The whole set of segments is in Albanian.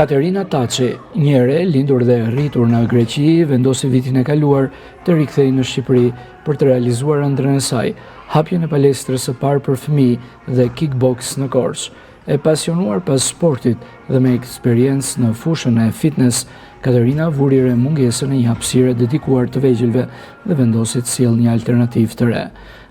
Katerina Taçi, një re lindur dhe rritur në Greqi, vendosi vitin e kaluar të rikthehej në Shqipëri për të realizuar ëndrrën e saj, hapjen e palestrës së parë për fëmijë dhe kickbox në Korçë. E pasionuar pas sportit dhe me eksperiencë në fushën e fitness, Katerina vuri re mungesën e një hapësire dedikuar të vegjëlve dhe vendosi të sjellë një alternativë të re.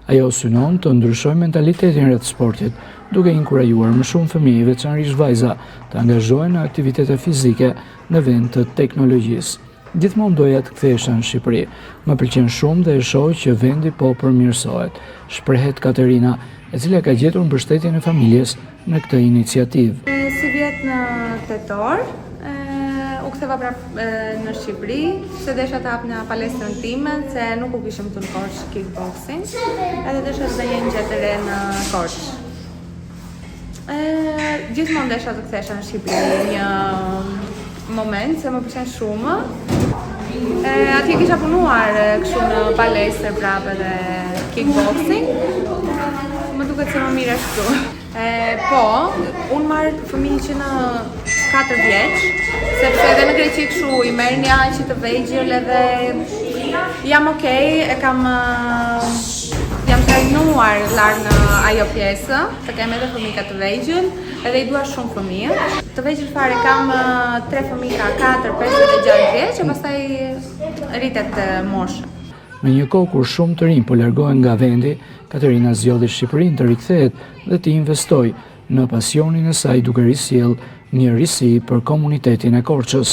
Ajo synon të ndryshojë mentalitetin rreth sportit, duke inkurajuar më shumë fëmijë, veçanërisht vajza, të angazhohen në aktivitete fizike në vend të teknologjisë. Gjithmonë doja të kthehesha në Shqipëri. Më pëlqen shumë dhe e shoh që vendi po përmirësohet, shprehet Katerina, e cila ka gjetur mbështetjen e familjes në këtë iniciativë. Si vjet në tetor, u ktheva prapë në Shqipëri, se desha të hap në palestrën time, se nuk u kishim këtu në Korçë kickboxing, edhe desha të bëj një gjë të re në Korçë. Gjithmonë desha të kthesha në Shqipëri një moment, se më pëlqen shumë. Atje kisha punuar kështu në palestër prapë dhe kickboxing. Më duket se më mirë ashtu. Po, unë marr fëmijë që në 4 vjeç, sepse edhe në Greqi kështu i merr një aq të vegjël edhe jam okay, jam trajnuar larg në ajo pjesë, të kem edhe fëmijë të vegjël, edhe i dua shumë fëmijë. Të vegjël fare kam 3 fëmijë, 4, 5 dhe 6 vjeç, e pastaj rritet mosha. Në një kohë kur shumë të rinj po largohen nga vendi, Katerina zgjodhi Shqipërinë të rikthehet dhe të investojë në pasionin e saj duke risjellë një risi për komunitetin e Korçës.